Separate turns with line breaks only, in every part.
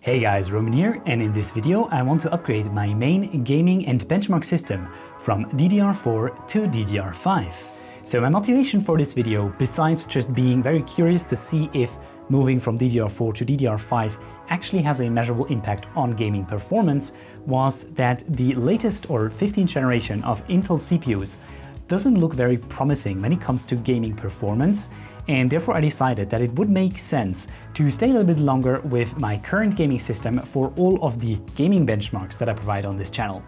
Hey guys, Roman here, and in this video I want to upgrade my main gaming and benchmark system from DDR4 to DDR5. So my motivation for this video, besides just being very curious to see if moving from DDR4 to DDR5 actually has a measurable impact on gaming performance, was that the latest or 15th generation of Intel CPUs doesn't look very promising when it comes to gaming performance, and therefore I decided that it would make sense to stay a little bit longer with my current gaming system for all of the gaming benchmarks that I provide on this channel.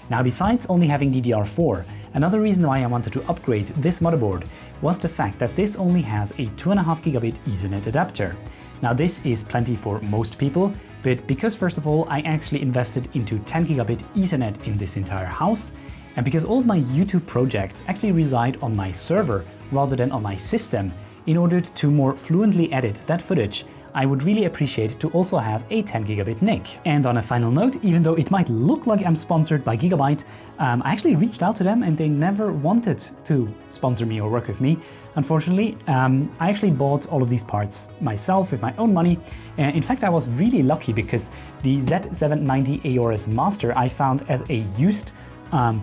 Now, besides only having DDR4, another reason why I wanted to upgrade this motherboard was the fact that this only has a 2.5 gigabit Ethernet adapter. Now, this is plenty for most people, but because first of all I actually invested into 10 gigabit Ethernet in this entire house, and because all of my YouTube projects actually reside on my server rather than on my system, in order to more fluently edit that footage, I would really appreciate to also have a 10 gigabit NIC. And on a final note, even though it might look like I'm sponsored by Gigabyte, I actually reached out to them and they never wanted to sponsor me or work with me. Unfortunately, I actually bought all of these parts myself with my own money. In fact, I was really lucky because the Z790 AORS Master I found as a used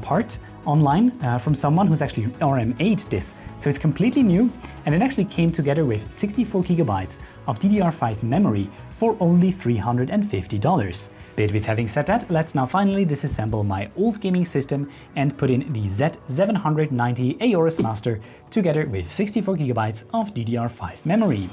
part online from someone who's actually RMA'd this. So it's completely new, and it actually came together with 64 gigabytes of DDR5 memory for only $350. But with having said that, let's now finally disassemble my old gaming system and put in the Z790 AORS Master together with 64 gigabytes of DDR5 memory.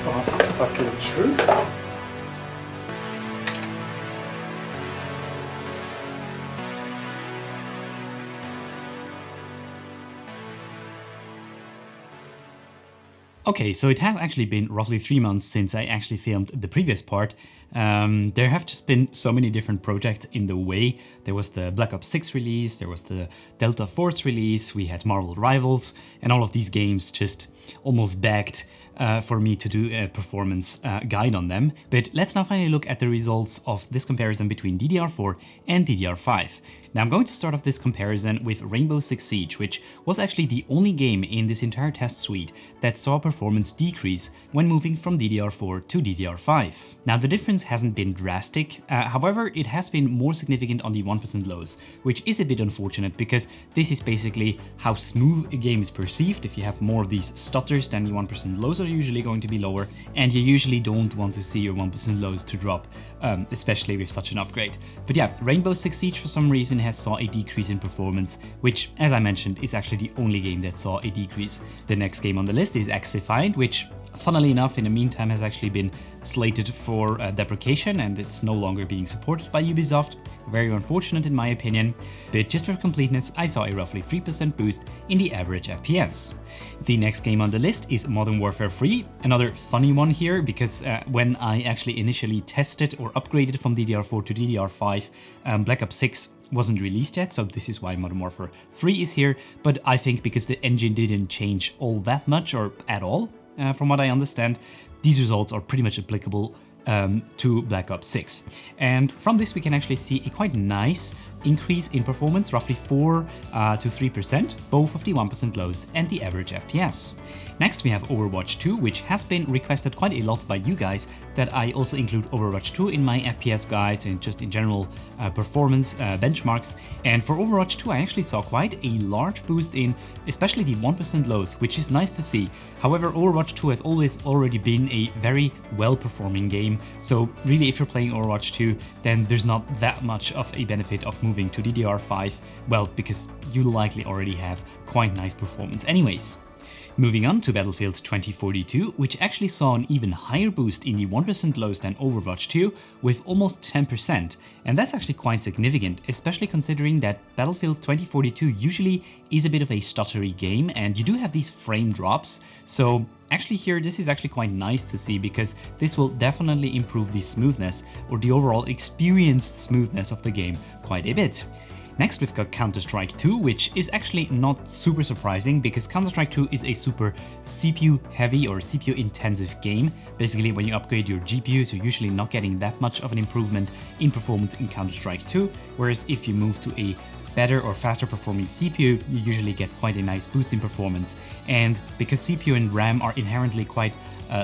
Of fucking truth. Okay, so it has actually been roughly 3 months since I actually filmed the previous part. There have just been so many different projects in the way. There was the Black Ops 6 release, there was the Delta Force release, we had Marvel Rivals, and all of these games just almost begged for me to do a performance guide on them. But let's now finally look at the results of this comparison between DDR4 and DDR5. Now I'm going to start off this comparison with Rainbow Six Siege, which was actually the only game in this entire test suite that saw performance decrease when moving from DDR4 to DDR5. Now the difference hasn't been drastic, however it has been more significant on the 1% lows, which is a bit unfortunate because this is basically how smooth a game is perceived. If you have more of these stutters, then the 1% lows are usually going to be lower, and you usually don't want to see your 1% lows to drop, especially with such an upgrade. But yeah, Rainbow Six Siege for some reason has saw a decrease in performance, which, as I mentioned, is actually the only game that saw a decrease. The next game on the list is Xdefiant, which, funnily enough, in the meantime has actually been slated for deprecation, and it's no longer being supported by Ubisoft. Very unfortunate in my opinion, but just for completeness, I saw a roughly 3% boost in the average FPS. The next game on the list is Modern Warfare 3, another funny one here because when I actually initially tested or upgraded from DDR4 to DDR5, Black Ops 6 wasn't released yet, so this is why Modern Warfare 3 is here, but I think because the engine didn't change all that much or at all, from what I understand, these results are pretty much applicable to Black Ops 6. And from this we can actually see a quite nice increase in performance, roughly 4 to 3%, both of the 1% lows and the average FPS. Next we have Overwatch 2, which has been requested quite a lot by you guys that I also include Overwatch 2 in my FPS guides and just in general performance benchmarks. And for Overwatch 2 I actually saw quite a large boost in especially the 1% lows, which is nice to see. However, Overwatch 2 has always already been a very well-performing game, so really if you're playing Overwatch 2 then there's not that much of a benefit of moving to DDR5, well, because you likely already have quite nice performance anyways. Moving on to Battlefield 2042, which actually saw an even higher boost in the 1% lows than Overwatch 2 with almost 10%. And that's actually quite significant, especially considering that Battlefield 2042 usually is a bit of a stuttery game and you do have these frame drops. So actually here, this is actually quite nice to see because this will definitely improve the smoothness or the overall experienced smoothness of the game quite a bit. Next, we've got Counter-Strike 2, which is actually not super surprising because Counter-Strike 2 is a super CPU heavy or CPU intensive game. Basically, when you upgrade your GPUs, you're usually not getting that much of an improvement in performance in Counter-Strike 2, whereas if you move to a better or faster performing CPU, you usually get quite a nice boost in performance. And because CPU and RAM are inherently quite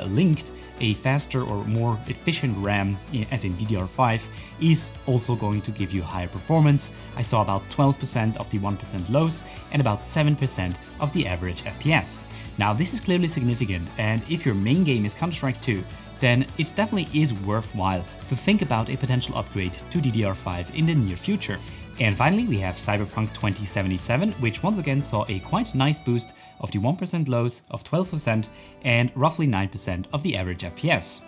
linked, a faster or more efficient RAM, as in DDR5, is also going to give you higher performance. I saw about 12% of the 1% lows and about 7% of the average FPS. Now this is clearly significant, and if your main game is Counter-Strike 2, then it definitely is worthwhile to think about a potential upgrade to DDR5 in the near future. And finally, we have Cyberpunk 2077, which once again saw a quite nice boost of the 1% lows of 12% and roughly 9% of the average FPS.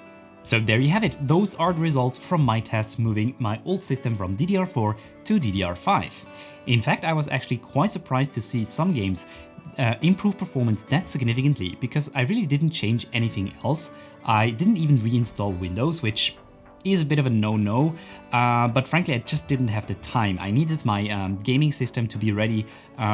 So there you have it, those are the results from my tests moving my old system from DDR4 to DDR5. In fact, I was actually quite surprised to see some games improve performance that significantly because I really didn't change anything else. I didn't even reinstall Windows, which is a bit of a no-no, but frankly I just didn't have the time. I needed my gaming system to be ready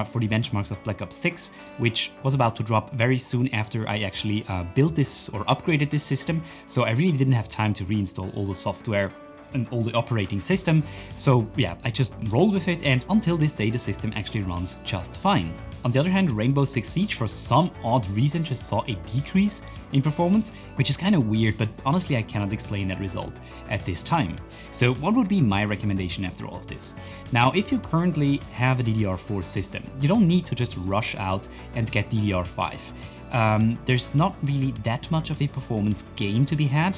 for the benchmarks of Black Ops 6, which was about to drop very soon after I actually built this or upgraded this system, so I really didn't have time to reinstall all the software and all the operating system. So yeah, I just rolled with it, and until this day the system actually runs just fine. On the other hand, Rainbow Six Siege for some odd reason just saw a decrease in performance, which is kind of weird, but honestly I cannot explain that result at this time. So what would be my recommendation after all of this? Now, if you currently have a DDR4 system, you don't need to just rush out and get DDR5. There's not really that much of a performance gain to be had.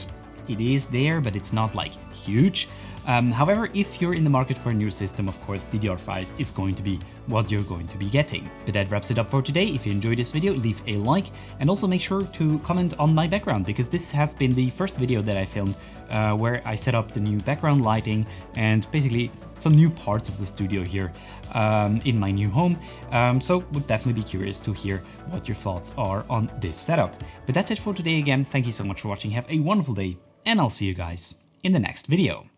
It is there, but it's not like huge. However, if you're in the market for a new system, of course, DDR5 is going to be what you're going to be getting. But that wraps it up for today. If you enjoyed this video, leave a like and also make sure to comment on my background, because this has been the first video that I filmed where I set up the new background lighting and basically some new parts of the studio here in my new home. So would definitely be curious to hear what your thoughts are on this setup. But that's it for today again. Thank you so much for watching. Have a wonderful day, and I'll see you guys in the next video.